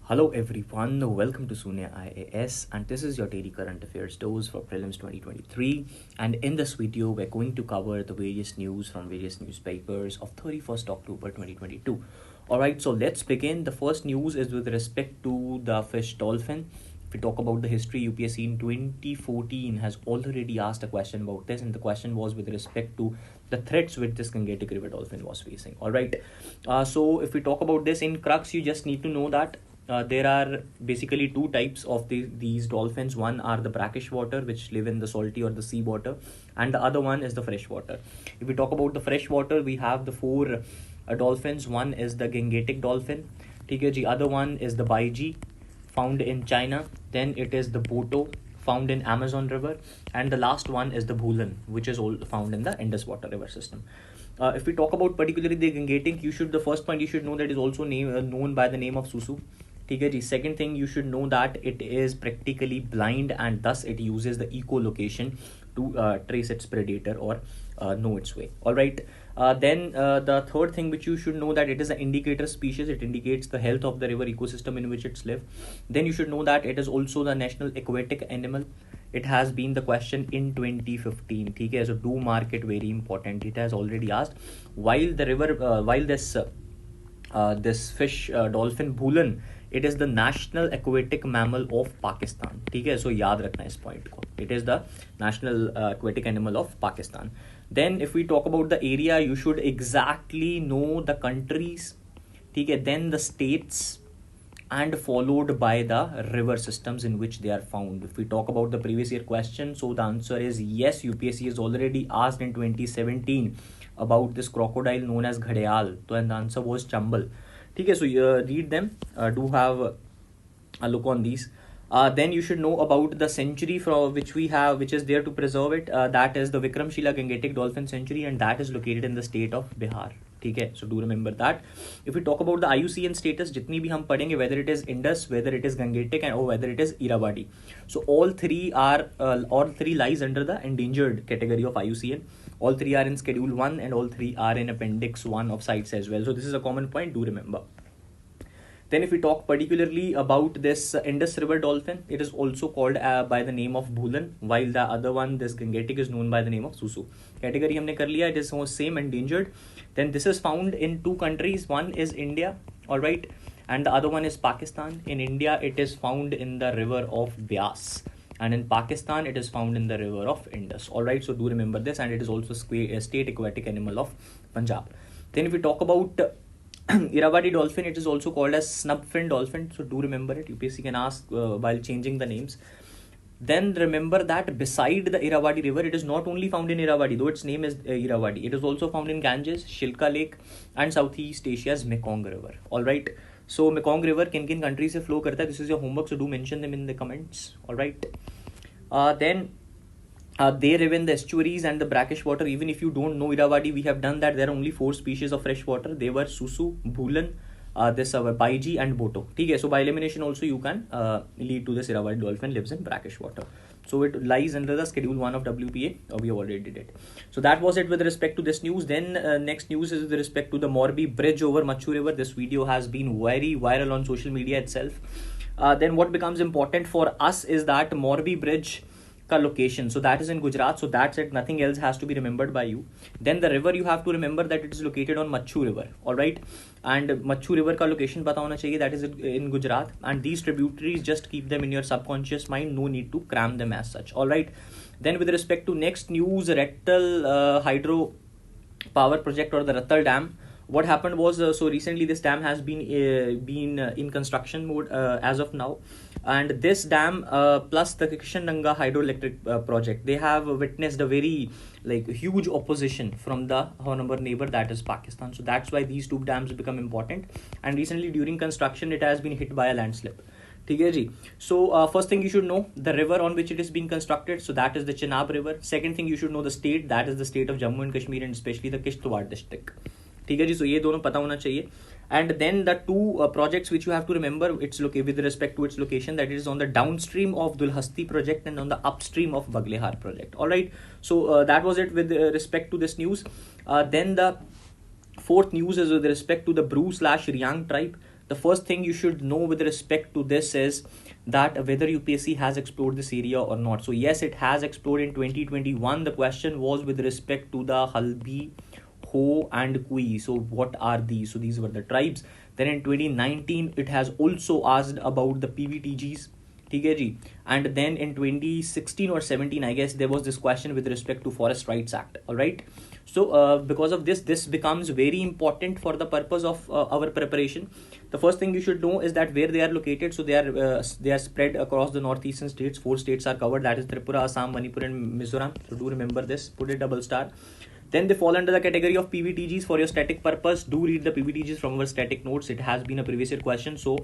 Hello everyone, welcome to Sunya IAS, and this is your daily current affairs dose for Prelims 2023. And in this video, we're going to cover the various news from various newspapers of 31st October 2022. Alright, so let's begin. The first news is with respect to the fish dolphin. If we talk about the history, UPSC in 2014 has already asked a question about this, and the question was with respect to the threats which this Gangetic River dolphin was facing. Alright, so if we talk about this in crux, you just need to know that there are basically two types of these dolphins. One are the brackish water, which live in the salty or the sea water, and the other one is the fresh water. If we talk about the fresh water, we have the four dolphins. One is the Gangetic dolphin. The other one is the Baiji, found in China. Then it is the Boto, found in Amazon River, and the last one is the Bhulan, which is all found in the Indus Water River system. If we talk about particularly the Gangetic, the first point you should know that is also known by the name of Susu. Second thing, you should know that it is practically blind, and thus it uses the echolocation to trace its predator or know its way. Alright. Then the third thing which you should know that it is an indicator species. It indicates the health of the river ecosystem in which it's live. Then you should know that it is also the national aquatic animal. It has been the question in 2015. So do mark it, very important. It has already asked while the river while this fish dolphin Bhulan, it is the national aquatic mammal of Pakistan. So yaad rakhna is point ko. It is the national aquatic animal of Pakistan. Then if we talk about the area, you should exactly know the countries, then the states, and followed by the river systems in which they are found. If we talk about the previous year question, so the answer is yes. UPSC has already asked in 2017 about this crocodile known as Ghadial. So the answer was Chambal. So read them, do have a look on these. Then you should know about the sanctuary from which we have, which is there to preserve it. That is the Vikramshila Gangetic Dolphin Sanctuary, and that is located in the state of Bihar. So do remember that. If we talk about the IUCN status, jitni bhi hum padhenge, whether it is Indus, whether it is Gangetic, or whether it is Irrawaddy. So all three lies under the endangered category of IUCN. All three are in Schedule 1 and all three are in Appendix 1 of sites as well. So this is a common point, do remember. Then if we talk particularly about this Indus River dolphin, it is also called by the name of Bhulan, while the other one, this Gangetic, is known by the name of Susu. Category humne kar liya, it is same, endangered. Then this is found in two countries. One is India, alright, and the other one is Pakistan. In India, it is found in the river of Vyas, and in Pakistan, it is found in the river of Indus. Alright, so do remember this, and it is also a state aquatic animal of Punjab. Then if we talk about Irrawaddy dolphin, it is also called as snubfin dolphin. So do remember it. UPSC can ask while changing the names. Then remember that beside the Irrawaddy river, it is not only found in Irrawaddy, though its name is Irrawaddy. It is also found in Ganges, Shilka Lake, and Southeast Asia's Mekong River. Alright. So Mekong River, kin countries se flow karta hai? This is your homework, so do mention them in the comments. Alright. Then they live in the estuaries and the brackish water. Even if you don't know Irrawaddy, we have done that. There are only 4 species of fresh water. They were Susu, Bhulan, this Baiji, and Boto. So by elimination also you can lead to this Irrawaddy dolphin lives in brackish water. So it lies under the Schedule 1 of WPA. We already did it. So that was it with respect to this news. Then next news is with respect to the Morbi Bridge over Machu River. This video has been very viral on social media itself. Then what becomes important for us is that Morbi Bridge location, so that is in Gujarat, so that's it, nothing else has to be remembered by you. Then the river, you have to remember that it is located on Machu River, alright, and Machu River ka location pata hona chahiye, that is in Gujarat, and these tributaries, just keep them in your subconscious mind, no need to cram them as such. Alright, then with respect to next news, Rectal Hydro power project or the Rectal dam. What happened was, so recently this dam has been in construction mode as of now, and this dam plus the Kishananga hydroelectric project, they have witnessed a very huge opposition from the honorable neighbor, that is Pakistan. So that's why these two dams become important, and recently during construction it has been hit by a landslip. So first thing you should know the river on which it is being constructed, so that is the Chenab River. Second thing you should know the state, that is the state of Jammu and Kashmir, and especially the Kishtwar district. So ये दोनों पता होना चाहिए. And then the two projects which you have to remember, it's with respect to its location, that it is on the downstream of Dulhasti project and on the upstream of Baglehar project. Alright, so that was it with respect to this news. Then the fourth news is with respect to the Bru/Riang tribe. the first thing you should know with respect to this is that whether UPSC has explored this area or not. So yes, it has explored in 2021. The question was with respect to the Halbi, Ho and Kui. So what are these? So these were the tribes. Then in 2019, it has also asked about the PVTGs. ठीक है जी. And then in 2016 or 17, I guess, there was this question with respect to Forest Rights Act. All right. So because of this becomes very important for the purpose of our preparation. The first thing you should know is that where they are located. So they are spread across the northeastern states. 4 states are covered. That is Tripura, Assam, Manipur and Mizoram. So do remember this. Put a double star. Then they fall under the category of PVTGs for your static purpose. Do read the PVTGs from our static notes. It has been a previous year question. So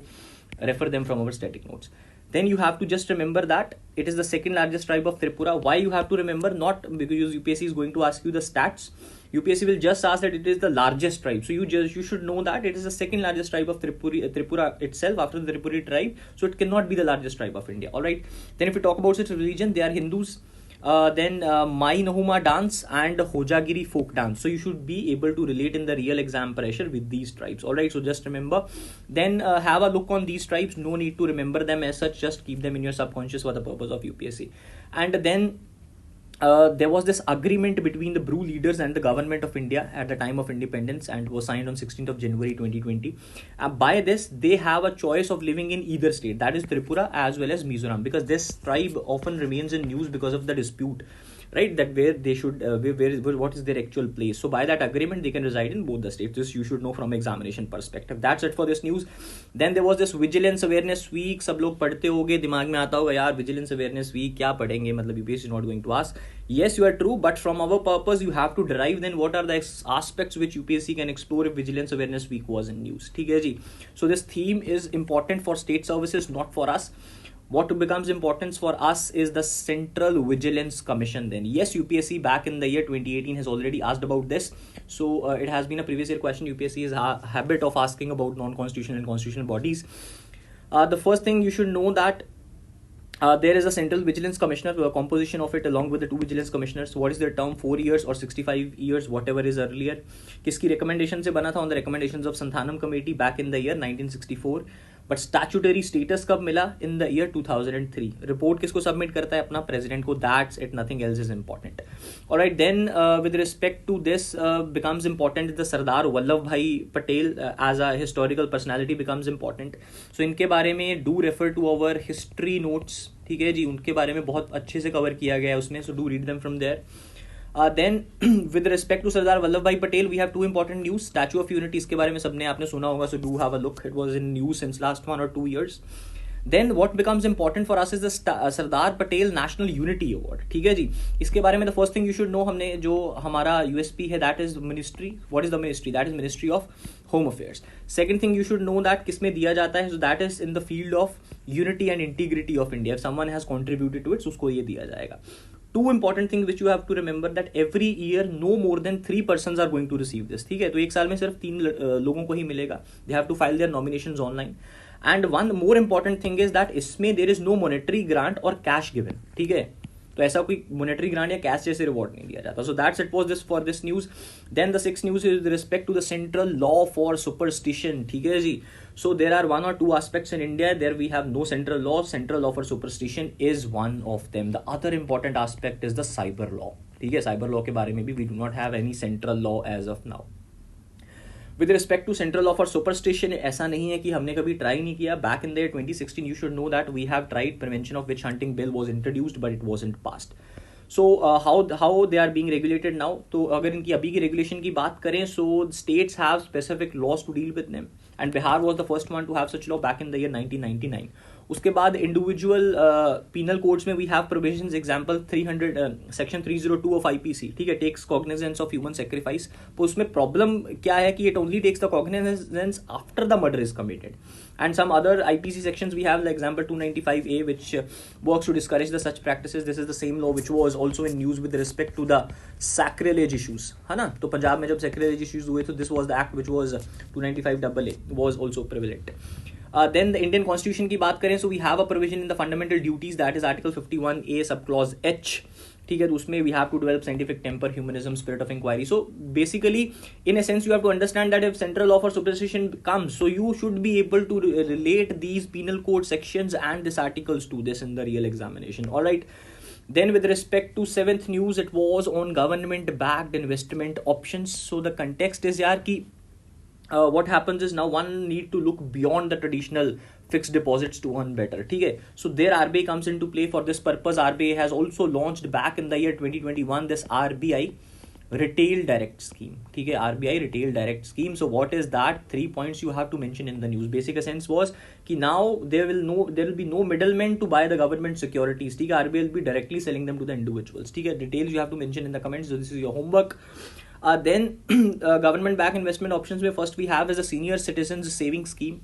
refer them from our static notes. Then you have to just remember that it is the second largest tribe of Tripura. Why you have to remember? Not because UPSC is going to ask you the stats. UPSC will just ask that it is the largest tribe. So you should know that it is the second largest tribe of Tripura itself after the Tripuri tribe. So it cannot be the largest tribe of India. All right. Then if we talk about its religion, they are Hindus. Then Mai Nahuma dance and Hojagiri folk dance. So you should be able to relate in the real exam pressure with these tribes. All right. So just remember. Then have a look on these tribes. No need to remember them as such. Just keep them in your subconscious for the purpose of UPSC. And then there was this agreement between the Bru leaders and the government of India at the time of independence and was signed on 16th of January 2020. By this, they have a choice of living in either state, that is Tripura as well as Mizoram, because this tribe often remains in news because of the dispute, right, that where they should, what is their actual place. So by that agreement, they can reside in both the states. This you should know from examination perspective. That's it for this news. Then there was this Vigilance Awareness Week. सब लोग पढ़ते होगे, दिमाग में आता होगा यार Vigilance Awareness Week क्या पढ़ेंगे, मतलब UPSC is not going to ask. Yes, you are true, but from our purpose, you have to derive then what are the aspects which UPSC can explore if Vigilance Awareness Week was in news. ठीक है जी. So this theme is important for state services, not for us. What becomes important for us is the Central Vigilance Commission then. Yes, UPSC back in the year 2018 has already asked about this. So it has been a previous year question. UPSC is a habit of asking about non-constitutional and constitutional bodies. The first thing you should know that there is a Central Vigilance Commissioner, composition of it along with the 2 Vigilance Commissioners. What is their term? 4 years or 65 years, whatever is earlier. किसकी recommendation से बना था? On the recommendations of Santhanam Committee back in the year 1964. But statutory status कब मिला? In the year 2003. Report किसको submit करता है? अपना president को. That's it. Nothing else is important. Alright, then with respect to this becomes important the Sardar Vallabhbhai Patel as a historical personality becomes important. So इनके बारे में do refer to our history notes. ठीक है जी, उनके बारे में बहुत अच्छे से कवर किया गया है उसमें. So do read them from there. Then with respect to Sardar Vallabhbhai Patel, we have 2 important news. Statue of Unity, इसके बारे में सबने आपने सुना होगा, so do have a look. It was in news since last 1 or 2 years. Then what becomes important for us is the Sardar Patel National Unity Award. ठीक है जी, इसके बारे में the first thing you should know, हमने जो हमारा USP है that is ministry. What is the ministry? That is Ministry of Home Affairs. Second thing you should know that किसमें दिया जाता है, so that is in the field of unity and integrity of India. If someone has contributed to it, so उसको ये दिया जाएगा. 2 important things which you have to remember that every year no more than 3 persons are going to receive this. ठीक है, तो एक साल में सिर्फ 3 लोगों को ही मिलेगा. They have to file their nominations online. And one more important thing is that इसमें there is no monetary grant or cash given. ठीक है, तो ऐसा कोई monetary grant या cash जैसे reward नहीं दिया जाता. So that's it was this for this news. Then the 6th news is with respect to the central law for superstition. ठीक है जी. So there are 1 or 2 aspects in India. There we have no central law. Central law for superstition is one of them. The other important aspect is the cyber law. ठीक है, cyber law के बारे में भी we do not have any central law as of now. With respect to central law for superstition, ऐसा नहीं है कि हमने कभी try नहीं किया. Back in the year 2016, you should know that we have tried. Prevention of Witch Hunting Bill was introduced, but it wasn't passed. So how they are being regulated now? तो अगर इनकी अभी की regulation की बात करें, so states have specific laws to deal with them. And Bihar was the first one to have such law back in the year 1999. उसके बाद individual penal codes में we have provisions, example 300 section 302 of IPC, ठीक है, takes cognizance of human sacrifice. तो उसमें problem क्या है कि it only takes the cognizance after the murder is committed. And some other IPC sections we have, like example 295A, which works to discourage the such practices. This is the same law which was also in news with respect to the sacrilege issues, है ना. तो पंजाब में जब sacrilege issues हुए, तो this was the act which was 295AA was also prevalent. Then the Indian Constitution की बात करें, so we have a provision in the fundamental duties, that is Article 51A subclause H, ठीक है, तो उसमें we have to develop scientific temper, humanism, spirit of inquiry. So basically in a sense you have to understand that if central law for superstition comes, so you should be able to relate these penal code sections and these articles to this in the real examination. All right. Then with respect to seventh news, it was on government backed investment options. So the context is yaar ki what happens is now one need to look beyond the traditional fixed deposits to earn better. ठीक है, so there RBI comes into play. For this purpose, RBI has also launched back in the year 2021 this RBI Retail Direct Scheme. ठीक है, RBI Retail Direct Scheme. So what is that? 3 points you have to mention in the news. Basic essence was कि now there will be no middlemen to buy the government securities. ठीक है, RBI will be directly selling them to the individuals. ठीक है, details you have to mention in the comments. So this is your homework. Then government backed investment options where first we have is a senior citizens saving scheme.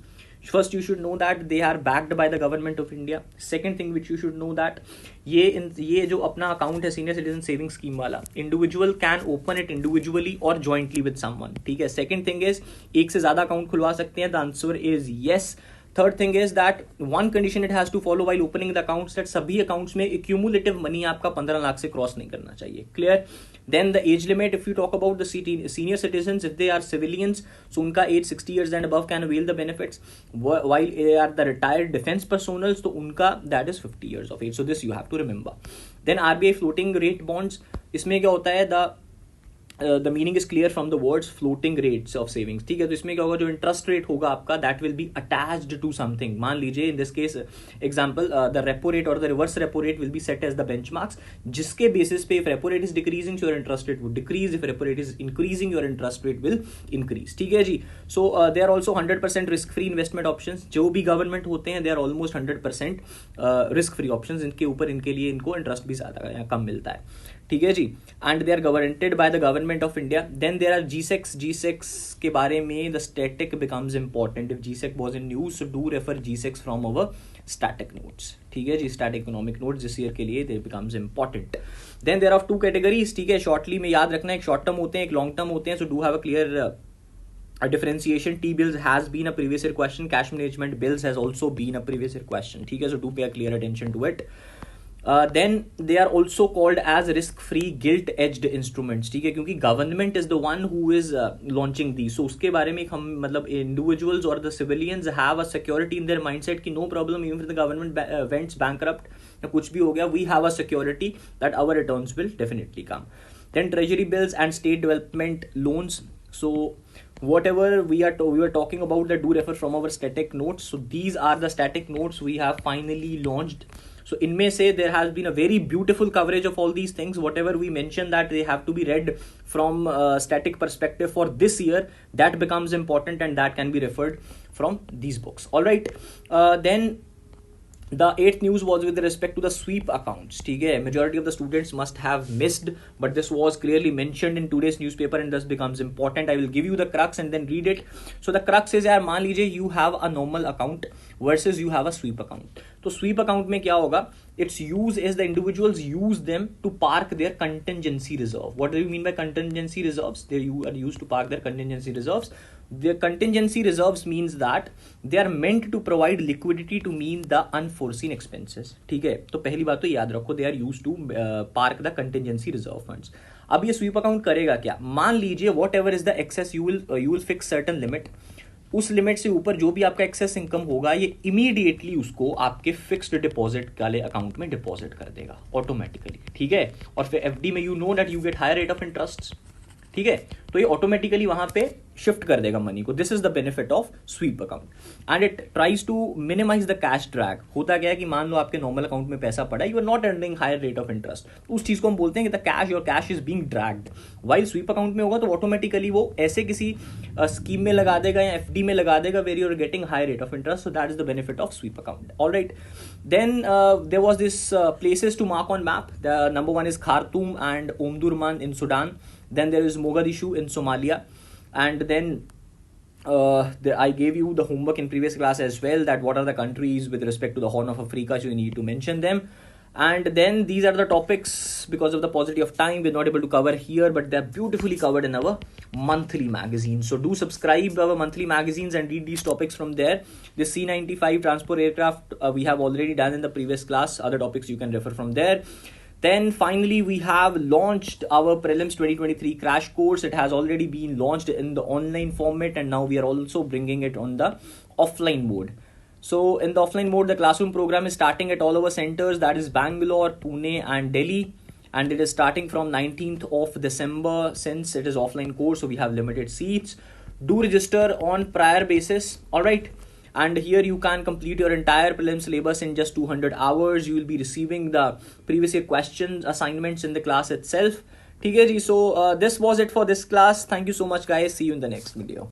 First you should know that they are backed by the government of India. Second thing which you should know that ये जो अपना account है senior citizen saving scheme वाला, individual can open it individually और jointly with someone. ठीक है. Second thing is एक से ज्यादा अकाउंट खुलवा सकते हैं. The answer is yes. Third thing is that one condition it has to follow while opening the accounts that सभी accounts में accumulative money आपका 15 लाख से क्रॉस नहीं करना चाहिए. Clear? Then the age limit, if you talk about the senior citizens, if they are civilians, so उनका age 60 years and above can avail the benefits. While they are the retired defense personnel, तो उनका that is 50 years of age. So this you have to remember. Then RBI floating rate bonds, इसमें क्या होता है the meaning is clear from the words floating rates of savings. ठीक है, तो इसमें क्या होगा, जो इंटरेस्ट रेट होगा आपका that will be attached to something. मान लीजिए in this case example the repo rate or the reverse repo rate will be set as the benchmarks, जिसके basis पे if repo rate is decreasing so your interest rate would decrease, if repo rate is increasing your interest rate will increase. ठीक है जी. So there are also 100% risk free investment options. जो भी government होते हैं they are almost 100% risk free options. इनके ऊपर इनके लिए इनको इंटरेस्ट भी ज्यादा कम मिलता है. ठीक है जी. And they are governated by the government of India. Then there are G-Secs के बारे में the static becomes important. If G-Sec was in news so do refer G-Secs from our static notes. ठीक है जी, static economic notes this year के लिए they becomes important. Then there are 2 categories. ठीक है, शॉर्टली में याद रखना, एक शॉर्ट टर्म होते हैं एक लॉन्ग टर्म होते हैं. So do have a clear differentiation. T-bills has been a previous year question. Cash management bills has also been a previous year question. ठीक है, so do pay a clear attention to it. Then they are also called as risk-free gilt-edged instruments. ठीक है, क्योंकि government is the one who is launching these. So उसके बारे में हम मतलब individuals or the civilians have a security in their mindset कि no problem even if the government went bankrupt या कुछ भी हो गया, we have a security that our returns will definitely come. Then treasury bills and state development loans. So whatever we were talking about that do refer from our static notes. So these are the static notes we have finally launched. So इनमें से there has been a very beautiful coverage of all these things. Whatever we mentioned that they have to be read from static perspective for this year, that becomes important and that can be referred from these books. All right. Then the 8th news was with respect to the sweep accounts. ठीक है, majority of the students must have missed, but this was clearly mentioned in today's newspaper and thus becomes important. I will give you the crux and then read it. So the crux is यार मान लीजिए you have a normal account versus you have a sweep account. तो sweep account में क्या होगा, its use is the individuals use them to park their contingency reserve. What do you mean by contingency reserves? They are used to park their contingency reserves. The contingency reserves means that they are meant to provide liquidity to meet the unforeseen expenses. ठीक है, तो पहली बात तो याद रखो they are used to park the contingency reserve funds. अब ये sweep account करेगा क्या, मान लीजिए whatever is the excess you will fix certain limit. उस लिमिट से ऊपर जो भी आपका एक्सेस इनकम होगा ये इमीडिएटली उसको आपके फिक्स्ड डिपॉजिट वाले अकाउंट में डिपॉजिट कर देगा ऑटोमेटिकली. ठीक है, और फिर एफडी में you know that you get higher rate of interest. ठीक है, तो ये ऑटोमेटिकली वहां पे शिफ्ट कर देगा मनी को. This is the benefit of sweep account and it tries to minimise the cash drag. होता क्या है कि मान लो आपके नॉर्मल अकाउंट में पैसा पड़ा, you are not earning higher rate of interest, उस चीज को हम बोलते हैं कि the cash your cash is being dragged. While sweep account में होगा तो ऑटोमेटिकली वो ऐसे किसी स्कीम में लगा देगा या एफडी में लगा देगा where you are getting higher rate of interest. So that is the benefit of sweep account. Alright, then there was this places to mark on map. The number 1 is Khartoum and Omdurman in Sudan. Then there is Mogadishu in Somalia, and then I gave you the homework in previous class as well that what are the countries with respect to the Horn of Africa, so you need to mention them. And then these are the topics because of the paucity of time we're not able to cover here, but they're beautifully covered in our monthly magazine. So do subscribe to our monthly magazines and read these topics from there. The C-95 transport aircraft we have already done in the previous class. Other topics you can refer from there. Then finally, we have launched our Prelims 2023 crash course. It has already been launched in the online format, and now we are also bringing it on the offline mode. So in the offline mode, the classroom program is starting at all our centers, that is Bangalore, Pune and Delhi. And it is starting from 19th of December. Since it is offline course, so we have limited seats. Do register on prior basis. All right. And here you can complete your entire prelim syllabus in just 200 hours. You will be receiving the previous year questions, assignments in the class itself. Okay, so this was it for this class. Thank you so much, guys. See you in the next video.